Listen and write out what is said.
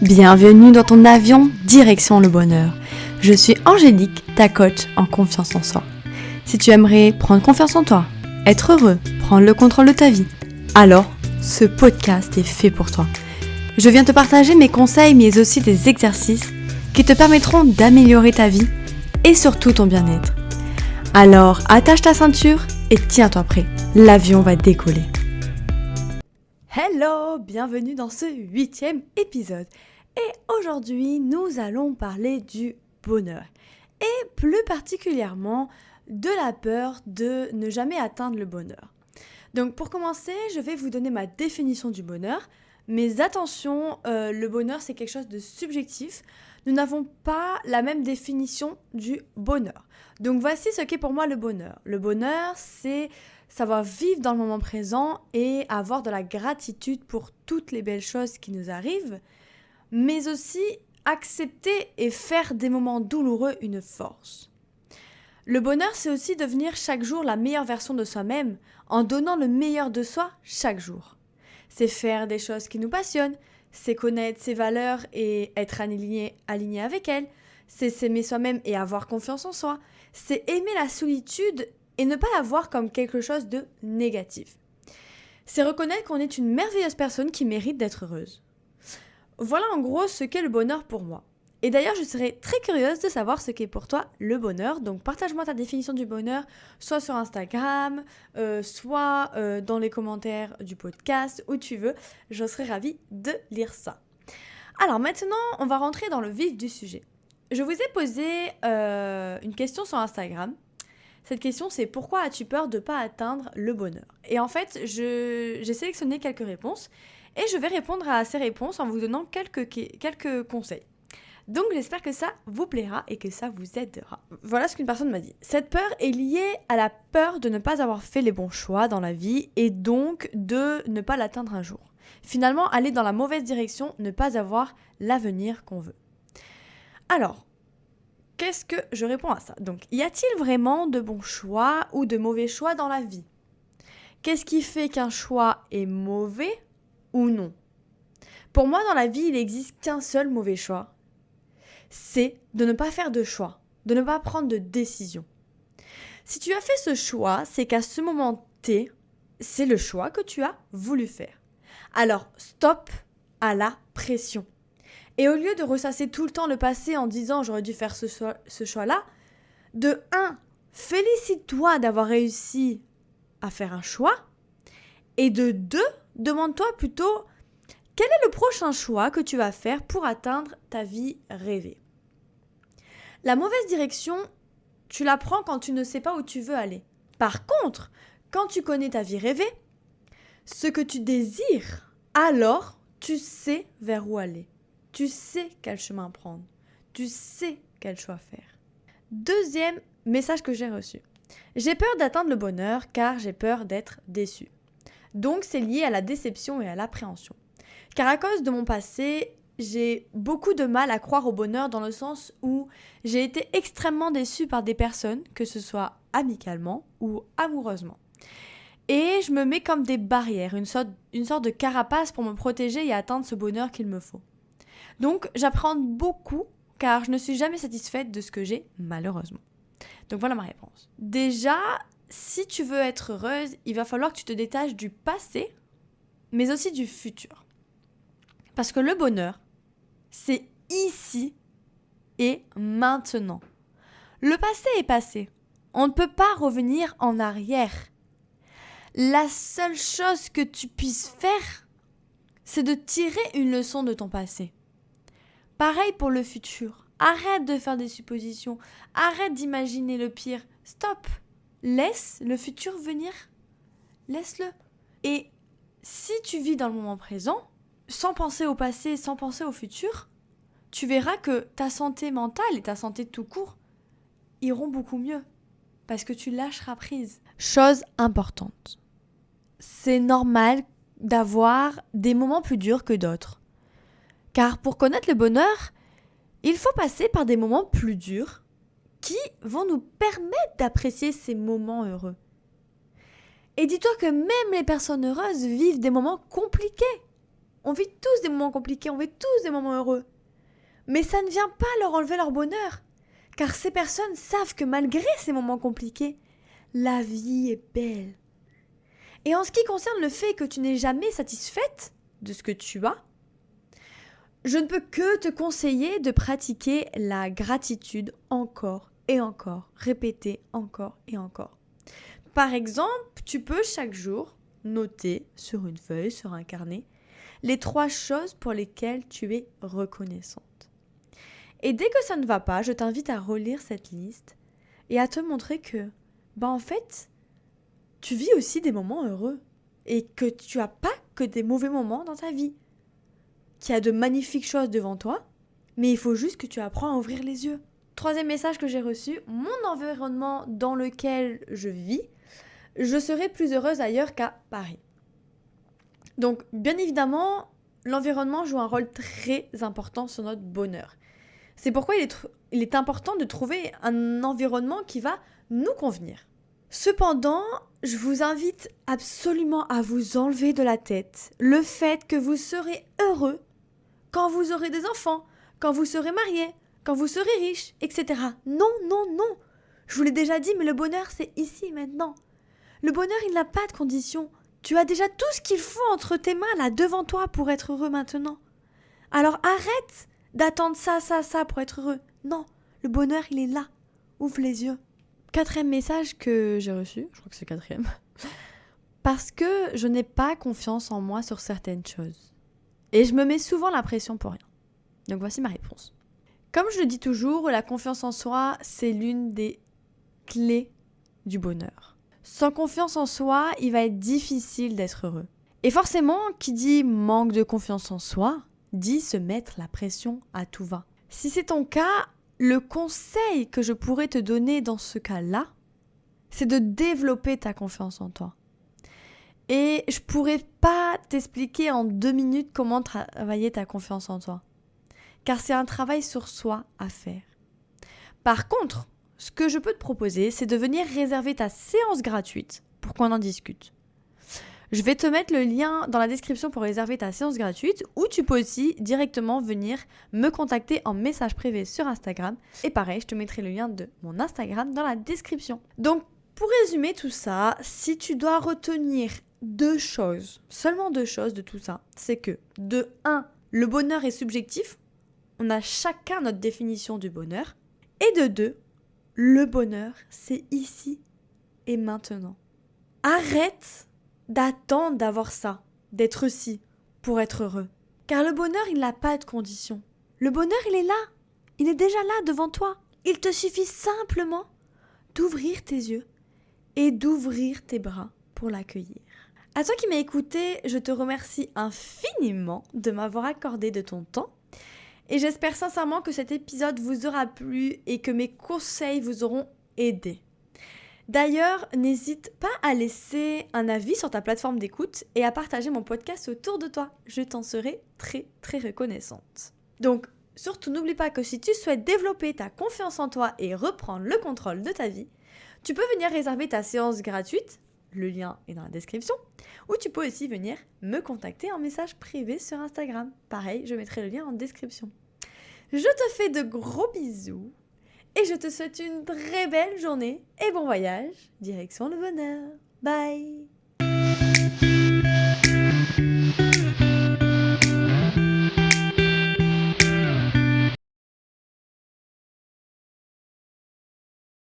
Bienvenue dans ton avion direction le bonheur. Je suis Angélique, ta coach en confiance en soi. Si tu aimerais prendre confiance en toi, être heureux, prendre le contrôle de ta vie, alors ce podcast est fait pour toi. Je viens te partager mes conseils mais aussi des exercices qui te permettront d'améliorer ta vie et surtout ton bien-être. Alors attache ta ceinture et tiens-toi prêt, l'avion va décoller. Hello, bienvenue dans ce 8e épisode. Et aujourd'hui, nous allons parler du bonheur. Et plus particulièrement de la peur de ne jamais atteindre le bonheur. Donc pour commencer, je vais vous donner ma définition du bonheur. Mais attention, le bonheur c'est quelque chose de subjectif. Nous n'avons pas la même définition du bonheur. Donc voici ce qu'est pour moi le bonheur. Le bonheur, c'est savoir vivre dans le moment présent et avoir de la gratitude pour toutes les belles choses qui nous arrivent, mais aussi accepter et faire des moments douloureux une force. Le bonheur, c'est aussi devenir chaque jour la meilleure version de soi-même en donnant le meilleur de soi chaque jour. C'est faire des choses qui nous passionnent, c'est connaître ses valeurs et être aligné avec elles, c'est s'aimer soi-même et avoir confiance en soi, c'est aimer la solitude et ne pas la voir comme quelque chose de négatif. C'est reconnaître qu'on est une merveilleuse personne qui mérite d'être heureuse. Voilà en gros ce qu'est le bonheur pour moi. Et d'ailleurs, je serais très curieuse de savoir ce qu'est pour toi le bonheur. Donc partage-moi ta définition du bonheur, soit sur Instagram, soit dans les commentaires du podcast, où tu veux. Je serais ravie de lire ça. Alors maintenant, on va rentrer dans le vif du sujet. Je vous ai posé une question sur Instagram. Cette question, c'est pourquoi as-tu peur de ne pas atteindre le bonheur ? Et en fait, j'ai sélectionné quelques réponses et je vais répondre à ces réponses en vous donnant quelques conseils. Donc j'espère que ça vous plaira et que ça vous aidera. Voilà ce qu'une personne m'a dit. Cette peur est liée à la peur de ne pas avoir fait les bons choix dans la vie et donc de ne pas l'atteindre un jour. Finalement, aller dans la mauvaise direction, ne pas avoir l'avenir qu'on veut. Alors, qu'est-ce que je réponds à ça ? Donc, y a-t-il vraiment de bons choix ou de mauvais choix dans la vie ? Qu'est-ce qui fait qu'un choix est mauvais ou non ? Pour moi, dans la vie, il n'existe qu'un seul mauvais choix. C'est de ne pas faire de choix, de ne pas prendre de décision. Si tu as fait ce choix, c'est qu'à ce moment T, c'est le choix que tu as voulu faire. Alors, stop à la pression. Et au lieu de ressasser tout le temps le passé en disant « j'aurais dû faire ce choix-là », de 1, félicite-toi d'avoir réussi à faire un choix. Et de 2, demande-toi plutôt quel est le prochain choix que tu vas faire pour atteindre ta vie rêvée. La mauvaise direction, tu la prends quand tu ne sais pas où tu veux aller. Par contre, quand tu connais ta vie rêvée, ce que tu désires, alors tu sais vers où aller. Tu sais quel chemin prendre. Tu sais quel choix faire. Deuxième message que j'ai reçu. J'ai peur d'atteindre le bonheur car j'ai peur d'être déçu. Donc c'est lié à la déception et à l'appréhension. Car à cause de mon passé, j'ai beaucoup de mal à croire au bonheur dans le sens où j'ai été extrêmement déçue par des personnes, que ce soit amicalement ou amoureusement. Et je me mets comme des barrières, une sorte de carapace pour me protéger et atteindre ce bonheur qu'il me faut. Donc j'appréhende beaucoup car je ne suis jamais satisfaite de ce que j'ai, malheureusement. Donc voilà ma réponse. Déjà, si tu veux être heureuse, il va falloir que tu te détaches du passé, mais aussi du futur. Parce que le bonheur, c'est ici et maintenant. Le passé est passé. On ne peut pas revenir en arrière. La seule chose que tu puisses faire, c'est de tirer une leçon de ton passé. Pareil pour le futur. Arrête de faire des suppositions. Arrête d'imaginer le pire. Stop. Laisse le futur venir. Laisse-le. Et si tu vis dans le moment présent, sans penser au passé, sans penser au futur, tu verras que ta santé mentale et ta santé tout court iront beaucoup mieux. Parce que tu lâcheras prise. Chose importante. C'est normal d'avoir des moments plus durs que d'autres. Car pour connaître le bonheur, il faut passer par des moments plus durs qui vont nous permettre d'apprécier ces moments heureux. Et dis-toi que même les personnes heureuses vivent des moments compliqués. On vit tous des moments compliqués, on vit tous des moments heureux. Mais ça ne vient pas leur enlever leur bonheur. Car ces personnes savent que malgré ces moments compliqués, la vie est belle. Et en ce qui concerne le fait que tu n'es jamais satisfaite de ce que tu as, je ne peux que te conseiller de pratiquer la gratitude encore et encore, répéter encore et encore. Par exemple, tu peux chaque jour noter sur une feuille, sur un carnet, les 3 choses pour lesquelles tu es reconnaissante. Et dès que ça ne va pas, je t'invite à relire cette liste et à te montrer que, en fait, tu vis aussi des moments heureux et que tu n'as pas que des mauvais moments dans ta vie. Qu'il y a de magnifiques choses devant toi, mais il faut juste que tu apprends à ouvrir les yeux. 3e message que j'ai reçu, mon environnement dans lequel je vis, je serai plus heureuse ailleurs qu'à Paris. Donc, bien évidemment, l'environnement joue un rôle très important sur notre bonheur. C'est pourquoi il est important de trouver un environnement qui va nous convenir. Cependant, je vous invite absolument à vous enlever de la tête le fait que vous serez heureux quand vous aurez des enfants, quand vous serez marié, quand vous serez riche, etc. Non, non, non. Je vous l'ai déjà dit, mais le bonheur, c'est ici et maintenant. Le bonheur, il n'a pas de condition. Tu as déjà tout ce qu'il faut entre tes mains, là, devant toi, pour être heureux maintenant. Alors arrête d'attendre ça pour être heureux. Non, le bonheur, il est là. Ouvre les yeux. 4e message que j'ai reçu, je crois que c'est le 4e. Parce que je n'ai pas confiance en moi sur certaines choses. Et je me mets souvent la pression pour rien. Donc voici ma réponse. Comme je le dis toujours, la confiance en soi, c'est l'une des clés du bonheur. Sans confiance en soi, il va être difficile d'être heureux. Et forcément, qui dit manque de confiance en soi, dit se mettre la pression à tout va. Si c'est ton cas, le conseil que je pourrais te donner dans ce cas-là, c'est de développer ta confiance en toi. Et je pourrais pas t'expliquer en 2 minutes comment travailler ta confiance en toi. Car c'est un travail sur soi à faire. Par contre, ce que je peux te proposer, c'est de venir réserver ta séance gratuite pour qu'on en discute. Je vais te mettre le lien dans la description pour réserver ta séance gratuite ou tu peux aussi directement venir me contacter en message privé sur Instagram. Et pareil, je te mettrai le lien de mon Instagram dans la description. Donc, pour résumer tout ça, si tu dois retenir 2 choses, seulement 2 choses de tout ça, c'est que de 1, le bonheur est subjectif, on a chacun notre définition du bonheur, et de 2, le bonheur, c'est ici et maintenant. Arrête d'attendre d'avoir ça, d'être ci, pour être heureux. Car le bonheur, il n'a pas de condition. Le bonheur, il est là. Il est déjà là devant toi. Il te suffit simplement d'ouvrir tes yeux et d'ouvrir tes bras pour l'accueillir. À toi qui m'as écouté, je te remercie infiniment de m'avoir accordé de ton temps. Et j'espère sincèrement que cet épisode vous aura plu et que mes conseils vous auront aidé. D'ailleurs, n'hésite pas à laisser un avis sur ta plateforme d'écoute et à partager mon podcast autour de toi. Je t'en serai très très reconnaissante. Donc, surtout n'oublie pas que si tu souhaites développer ta confiance en toi et reprendre le contrôle de ta vie, tu peux venir réserver ta séance gratuite, le lien est dans la description, ou tu peux aussi venir me contacter en message privé sur Instagram. Pareil, je mettrai le lien en description. Je te fais de gros bisous. Et je te souhaite une très belle journée et bon voyage, direction le bonheur. Bye!